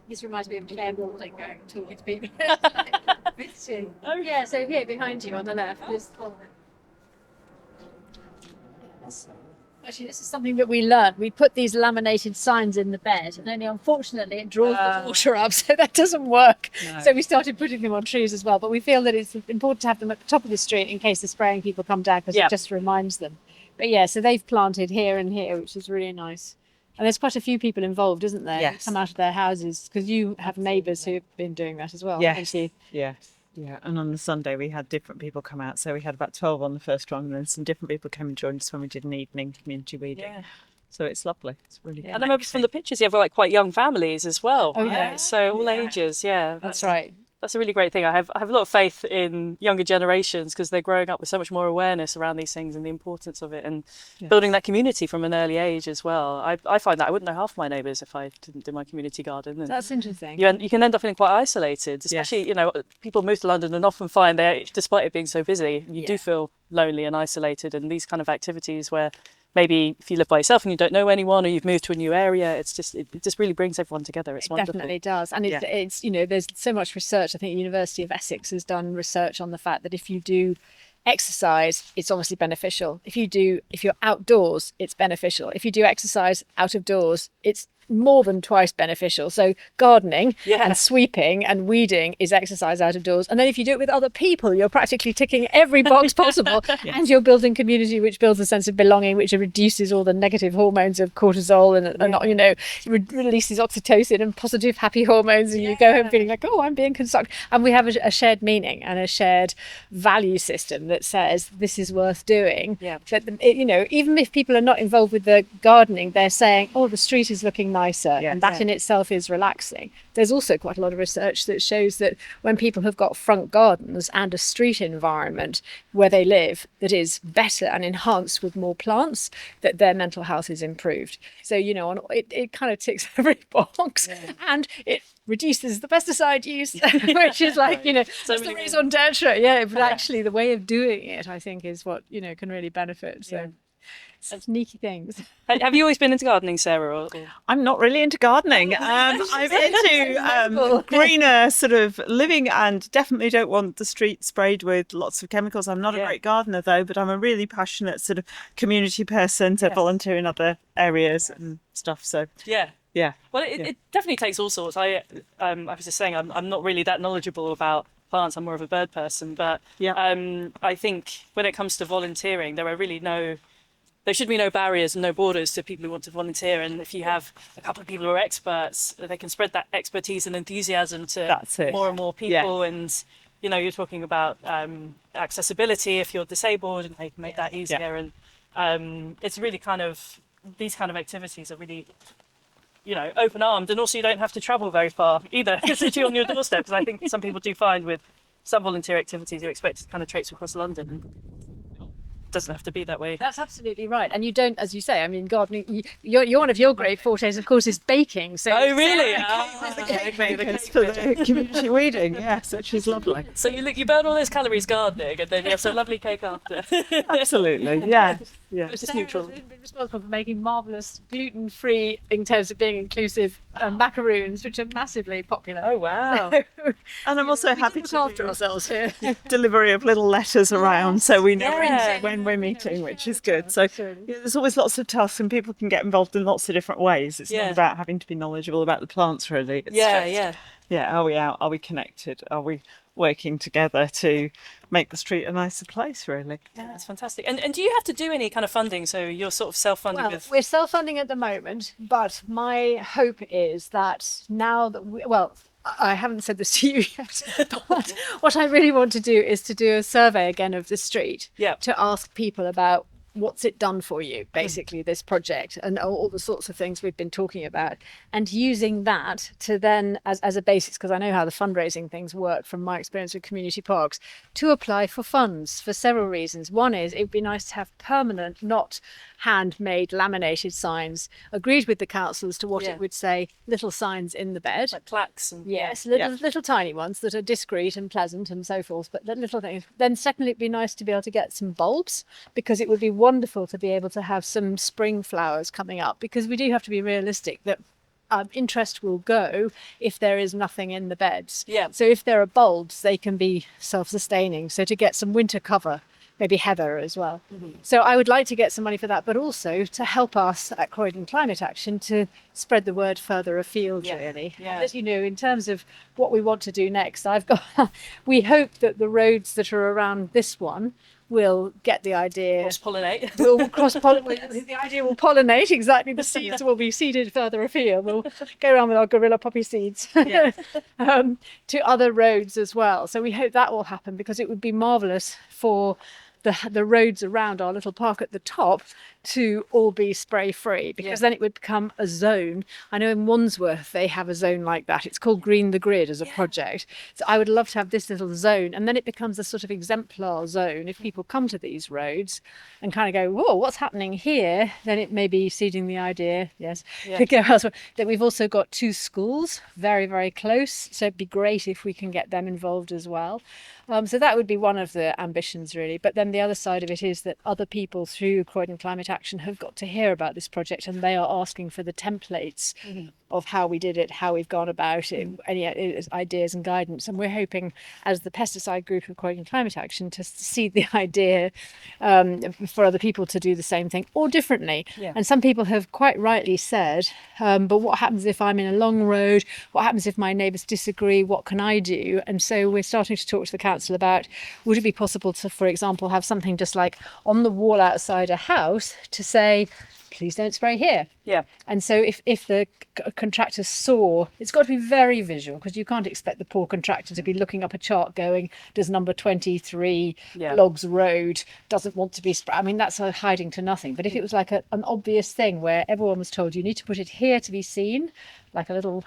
This reminds me of Claire Balding going talking to people. Yeah, so here behind you on the left is. Actually, this is something that we learned. We put these laminated signs in the bed, and only unfortunately it draws the water up, so that doesn't work. No. So we started putting them on trees as well. But we feel that it's important to have them at the top of the street in case the spraying people come down, because it just reminds them. But yeah, so they've planted here and here, which is really nice. And there's quite a few people involved, isn't there? Yes. Who come out of their houses, because you have neighbours who've been doing that as well. Yes. Haven't you? Yes. Yeah, and on the Sunday we had different people come out. So we had about 12 on the first one, and then some different people came and joined us when we did an evening community weeding. Yeah. So it's lovely. It's really good. And I remember from the pictures you have quite young families as well. Oh, yeah. So all ages, That's right. That's a really great thing. I have a lot of faith in younger generations because they're growing up with so much more awareness around these things and the importance of it, and building that community from an early age as well. I find that I wouldn't know half my neighbours if I didn't do my community garden. And That's interesting. you can end up feeling quite isolated, especially people move to London and often find that despite it being so busy, you do feel lonely and isolated. And these kind of activities where maybe if you live by yourself and you don't know anyone, or you've moved to a new area, it just really brings everyone together. It's wonderful. Definitely does. And it's there's so much research. I think the University of Essex has done research on the fact that if you do exercise, it's obviously beneficial. If you're outdoors, it's beneficial. If you do exercise out of doors, it's more than twice beneficial. So gardening and sweeping and weeding is exercise out of doors. And then if you do it with other people, you're practically ticking every box possible. And you're building community, which builds a sense of belonging, which reduces all the negative hormones of cortisol and releases oxytocin and positive happy hormones. And you go home feeling like, oh, I'm being constructive. And we have a shared meaning and a shared value system that says this is worth doing. That even if people are not involved with the gardening, they're saying, oh, the street is looking nicer, and that in itself is relaxing. There's also quite a lot of research that shows that when people have got front gardens and a street environment where they live that is better and enhanced with more plants, that their mental health is improved. So it kind of ticks every box, and it reduces the pesticide use, which is like that's the raison d'etre. But actually the way of doing it, I think, is what can really benefit. So sneaky things. Have you always been into gardening, Sarah? Or? I'm not really into gardening. I'm into greener sort of living, and definitely don't want the street sprayed with lots of chemicals. I'm not a great gardener though, but I'm a really passionate sort of community person to volunteer in other areas and stuff. So well, it definitely takes all sorts. I was just saying I'm not really that knowledgeable about plants. I'm more of a bird person, but I think when it comes to volunteering, there should be no barriers and no borders to people who want to volunteer. And if you have a couple of people who are experts, they can spread that expertise and enthusiasm to more and more people. And you're talking about accessibility if you're disabled, and they can make that easier. And it's really these kind of activities are really open-armed, and also you don't have to travel very far either. It's literally on your doorstep, because I think some people do find with some volunteer activities you expect to kind of traipse across London. Doesn't have to be that way. That's absolutely right. And you don't, as you say, I mean, gardening, you're one of your great fortes, of course, is baking. So really? The cake makers for the community weeding, which is lovely. So you burn all those calories gardening, and then you have some lovely cake after. Absolutely, It's just neutral. Been responsible for making marvellous gluten-free, in terms of being inclusive, macaroons, which are massively popular. Oh wow! And I'm also happy to look after ourselves here. Delivery of little letters around, so we know when we're meeting, which is good. So there's always lots of tasks, and people can get involved in lots of different ways. It's not about having to be knowledgeable about the plants, really. It's are we out? Are we connected? Are we working together to make the street a nicer place, really? Yeah, that's fantastic. And do you have to do any kind of funding? So you're sort of self-funding? Well, we're self-funding at the moment, but my hope is that now that I haven't said this to you yet, but what I really want to do is to do a survey again of the street to ask people about what's it done for you, basically, this project, and all the sorts of things we've been talking about, and using that to then, as a basis, because I know how the fundraising things work from my experience with community parks, to apply for funds for several reasons. One is it would be nice to have permanent, not handmade laminated signs, agreed with the council as to what it would say, little signs in the bed. Like plaques. And, little tiny ones that are discreet and pleasant and so forth, but the little things. Then secondly, it'd be nice to be able to get some bulbs, because it would be wonderful to be able to have some spring flowers coming up, because we do have to be realistic that interest will go if there is nothing in the beds. So if there are bulbs, they can be self-sustaining. So to get some winter cover, maybe heather as well. So I would like to get some money for that, but also to help us at Croydon Climate Action to spread the word further afield, really. As you know, in terms of what we want to do next, we hope that the roads that are around this one will get the idea. Cross-pollinate. We'll cross-pollinate. The idea will pollinate, exactly. The seeds will be seeded further afield. We'll go around with our gorilla poppy seeds to other roads as well. So we hope that will happen, because it would be marvellous for the roads around our little park at the top to all be spray free, because then it would become a zone. I know in Wandsworth they have a zone like that. It's called Green the Grid as a project. So I would love to have this little zone, and then it becomes a sort of exemplar zone. If people come to these roads and kind of go, whoa, what's happening here? Then it may be seeding the idea, to go elsewhere. That we've also got 2 schools very, very close. So it'd be great if we can get them involved as well. So that would be one of the ambitions, really. But then the other side of it is that other people through Croydon Climate Action have got to hear about this project, and they are asking for the templates of how we did it, how we've gone about it, any ideas and guidance. And we're hoping, as the pesticide group of Croydon Climate Action, to see the idea for other people to do the same thing or differently. And some people have quite rightly said, but what happens if I'm in a long road? What happens if my neighbours disagree? What can I do? And so we're starting to talk to the council about, would it be possible to, for example, have something just like on the wall outside a house to say, please don't spray here. And so if the contractor saw, it's got to be very visual, because you can't expect the poor contractor to be looking up a chart going, does number 23 Logs Road doesn't want to be sprayed? I mean, that's hiding to nothing. But if it was like an obvious thing where everyone was told, you need to put it here to be seen, like a little,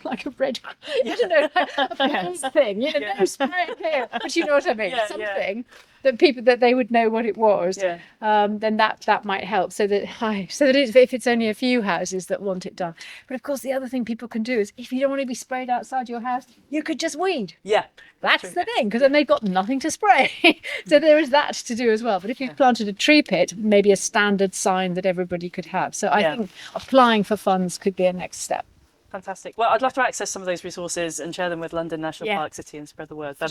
like a red, I don't know, a place thing, no spray here. But you know what I mean? Something that people, that they would know what it was. Then that might help, so that if it's only a few houses that want it done. But of course, the other thing people can do is, if you don't want to be sprayed outside your house, you could just weed. That's the thing, because then they've got nothing to spray. So there is that to do as well. But if you've planted a tree pit, maybe a standard sign that everybody could have. So I think applying for funds could be a next step. Fantastic. Well, I'd love to access some of those resources and share them with London National Park City and spread the word. But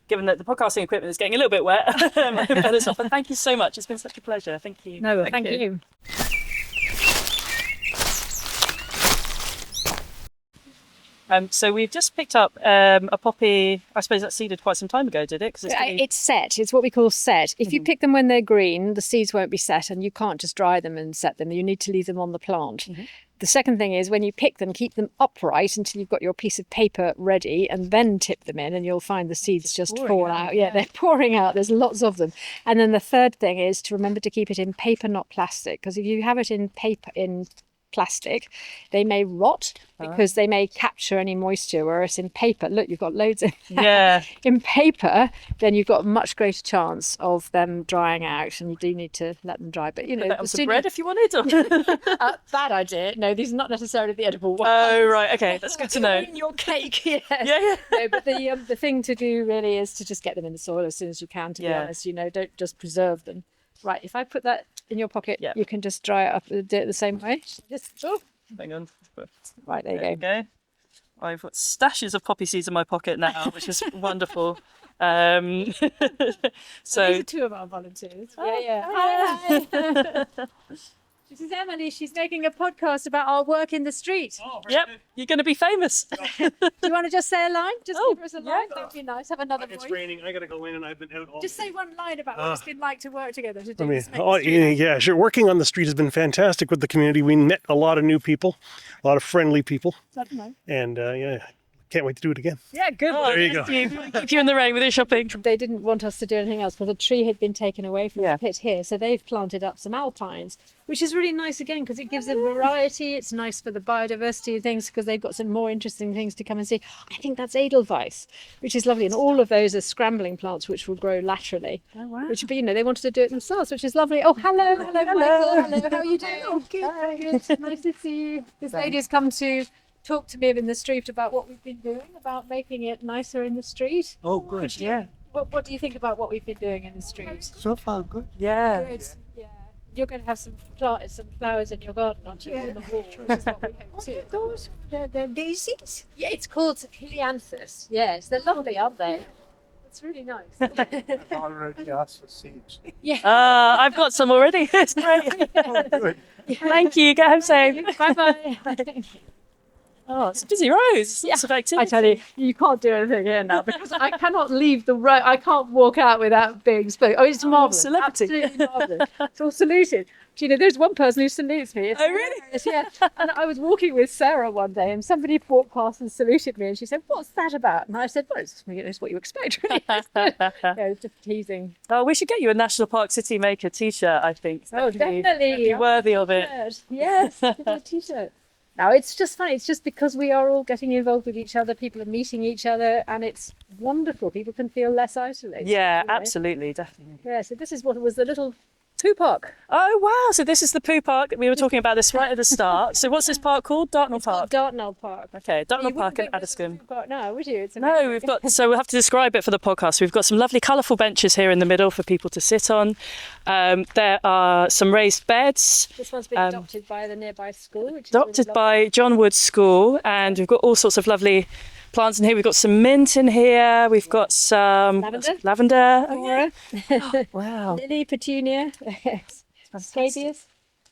given that the podcasting equipment is getting a little bit wet, I better stop. And thank you so much. It's been such a pleasure. Thank you. No, thank you. So we've just picked up a poppy. I suppose that seeded quite some time ago, did it? Because it's set. It's what we call set. If you pick them when they're green, the seeds won't be set, and you can't just dry them and set them. You need to leave them on the plant. The second thing is, when you pick them, keep them upright until you've got your piece of paper ready, and then tip them in, and you'll find the seeds just fall out. They're pouring out. There's lots of them. And then the third thing is to remember to keep it in paper, not plastic, because if you have it in plastic, they may rot because they may capture any moisture, whereas in paper, look, you've got loads in there. In paper, then you've got a much greater chance of them drying out, and you do need to let them dry. But some bread if you wanted. Or... bad idea. No, these are not necessarily the edible ones. Oh right, okay, that's good to know. In your cake, No, but the thing to do really is to just get them in the soil as soon as you can. To be honest, don't just preserve them. Right, if I put that in your pocket, you can just dry it up and do it the same way. Hang on. Right, there you go. I've got stashes of poppy seeds in my pocket now, which is wonderful. So these are 2 of our volunteers. Hi. This is Emily. She's making a podcast about our work in the street. You're going to be famous. Do you want to just say a line? Just give us a line. That would be nice. Have another voice. It's raining. I got to go in, and I've been out all Just say one line about what it's been like to work together. Sure. Working on the street has been fantastic with the community. We met a lot of new people, a lot of friendly people. And can't wait to do it again. Yeah, good. There you go. Keep you in the rain with your shopping. They didn't want us to do anything else, but the tree had been taken away from the pit here, so they've planted up some alpines, which is really nice again, because it gives a variety. It's nice for the biodiversity and things, because they've got some more interesting things to come and see. I think that's Edelweiss, which is lovely, and all of those are scrambling plants which will grow laterally. Oh wow! Which, but they wanted to do it themselves, which is lovely. Oh, hello, Michael. Hello, how are you doing? Oh, good. Nice to see you. This lady has come to talk to me in the street about what we've been doing, about making it nicer in the street. Oh, good. Yeah. What do you think about what we've been doing in the street? So far, good. Yeah. Good. Yeah. You're going to have some flowers in your garden, aren't you? On the wall, which is what we hope to. Those, the daisies? Yeah, it's called Helianthus. Yes, they're lovely, aren't they? It's really nice. I've already asked for seeds. Yeah. I've got some already. It's great. Oh, good. Thank you. Get home safe. Bye-bye. Oh, it's a busy road. It's lots of activity. I tell you, you can't do anything here now because I cannot leave the road. I can't walk out without being spoken. Oh, it's marvellous. Celebrity. Absolutely marvellous. It's all saluted. Do you know, there's one person who salutes me. It's really? Yeah. And I was walking with Sarah one day and somebody walked past and saluted me and she said, "What's that about?" And I said, "Well, it's what you expect, really." It's just teasing. Oh, we should get you a National Park City Maker t-shirt, I think. Oh, definitely. Be worthy of it. Yes, a t-shirt. Now, it's just funny. It's just because we are all getting involved with each other. People are meeting each other and it's wonderful. People can feel less isolated. Yeah, absolutely, definitely. Yeah, so this is what was the little Poo Park. Oh, wow. So this is the Poo Park. We were talking about this right at the start. So what's this park called? Dartnell Park? Dartnell Park. Okay, Dartnell Park in Addiscombe. No, would you? No, we've got, so we'll have to describe it for the podcast. We've got some lovely colourful benches here in the middle for people to sit on. There are some raised beds. This one's been adopted by the nearby school. Which is Adopted really by John Wood School. And we've got all sorts of lovely plants in here. We've got some mint in here. We've got some lavender. Oh, yeah. Wow. Lily, petunia. Scabious.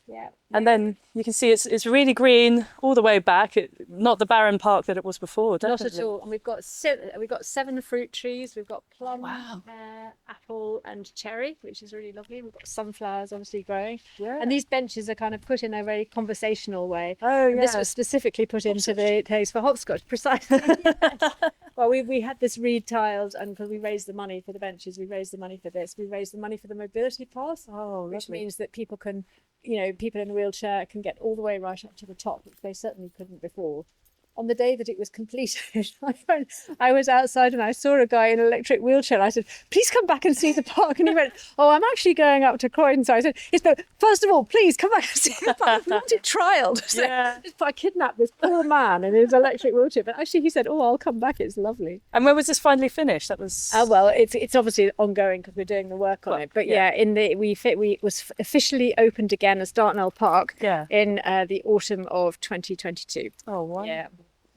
Yeah. And then you can see it's really green all the way back. Not the barren park that it was before. Definitely. Not at all. And we've got 7 fruit trees. We've got plum, apple, and cherry, which is really lovely. We've got sunflowers, obviously growing. Yeah. And these benches are kind of put in a very conversational way. Oh, yeah. And this was specifically put into the taste for hopscotch, precisely. Well, we had this reed tiled, and because we raised the money for the benches, we raised the money for this. We raised the money for the mobility pass, which means that people can, people in a wheelchair can get all the way right up to the top, which they certainly couldn't before. On the day that it was completed, I was outside and I saw a guy in an electric wheelchair. I said, "Please come back and see the park." And he went, "Oh, I'm actually going up to Croydon." So I said, "First of all, please come back and see the park. We want it trialled." So I kidnapped this poor man in his electric wheelchair. But actually he said, "Oh, I'll come back. It's lovely." And when was this finally finished? That was... well, it's obviously ongoing because we're doing the work on it. But it was officially opened again as Dartnell Park in the autumn of 2022. Oh, wow. Yeah.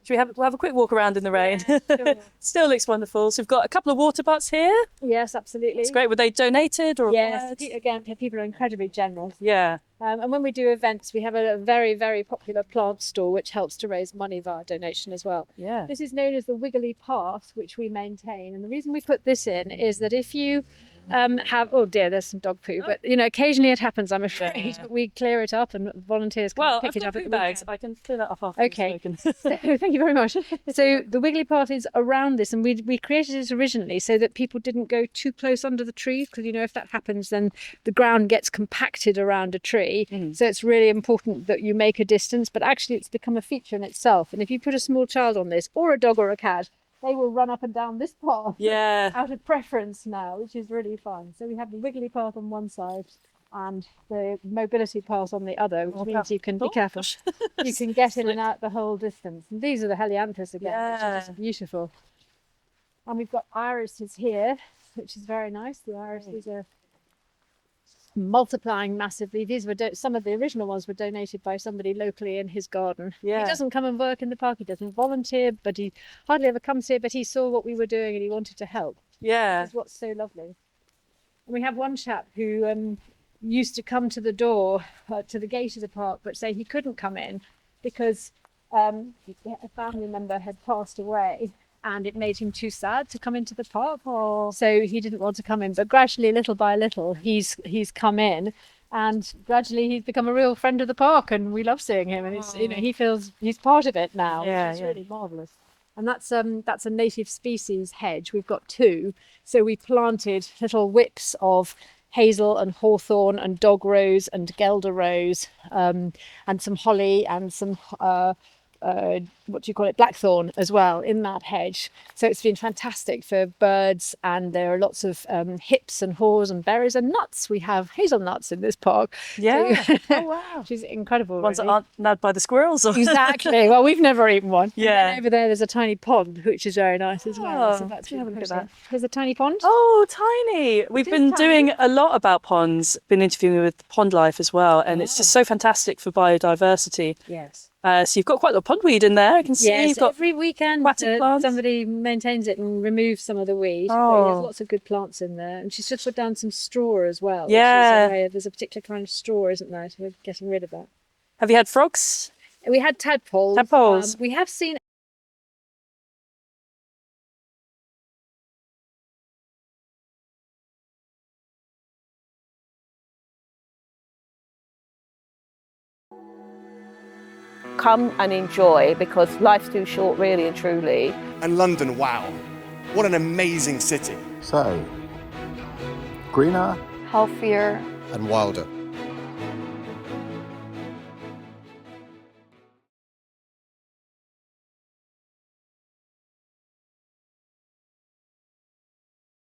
We'll have a quick walk around in the rain. Yeah, sure. Still looks wonderful. So we've got a couple of water butts here. Yes, absolutely. It's great. Were they donated or acquired? Again, people are incredibly generous. Yeah. And when we do events, we have a very, very popular plant stall which helps to raise money via donation as well. Yeah. This is known as the Wiggly Path, which we maintain. And the reason we put this in is that if you oh dear, there's some dog poo, but occasionally it happens, I'm afraid. But we clear it up and volunteers can pick it up at the bags. I can clear that up after. Okay. So, thank you very much. So the Wiggly Path is around this, and we created it originally so that people didn't go too close under the trees, because if that happens, then the ground gets compacted around a tree. So it's really important that you make a distance. But actually, it's become a feature in itself. And if you put a small child on this, or a dog or a cat, they will run up and down this path out of preference now, which is really fun. So we have the Wiggly Path on one side and the mobility path on the other, which means you can be careful. You can get in and out the whole distance. And these are the helianthus again, which is just beautiful. And we've got irises here, which is very nice. The irises are multiplying massively. These were some of the original ones were donated by somebody locally in his garden. He doesn't come and work in the park, he doesn't volunteer, but he hardly ever comes here, but he saw what we were doing and he wanted to help. That's what's so lovely. And we have one chap who used to come to the door to the gate of the park, but say he couldn't come in because a family member had passed away and it made him too sad to come into the park. So he didn't want to come in. But gradually, little by little, he's come in, and gradually he's become a real friend of the park, and we love seeing him. And it's, he feels he's part of it now, which is really marvellous. And that's a native species hedge. We've got 2. So we planted little whips of hazel and hawthorn and dog rose and gelder rose, and some holly and some blackthorn as well in that hedge. So it's been fantastic for birds, and there are lots of hips and haws and berries and nuts. We have hazelnuts in this park. Yeah. So, oh wow. Which is incredible. Ones that aren't nabbed by the squirrels. Or... Exactly. Well, we've never eaten one. Yeah. And over there there's a tiny pond, which is very nice as well. So that's really look at that. There's a tiny pond. Oh, tiny. We've been doing a lot about ponds, been interviewing with Pond Life as well, and it's just so fantastic for biodiversity. Yes. So you've got quite a lot of pondweed in there. I can see you've got every weekend somebody maintains it and removes some of the weed. But there's lots of good plants in there. And she's just put down some straw as well. Yeah. There's a particular kind of straw, isn't there? So we're getting rid of that. Have you had frogs? We had tadpoles. Tadpoles. We have seen. Come and enjoy, because life's too short, really and truly. And London, wow. What an amazing city. So, greener, healthier, And wilder.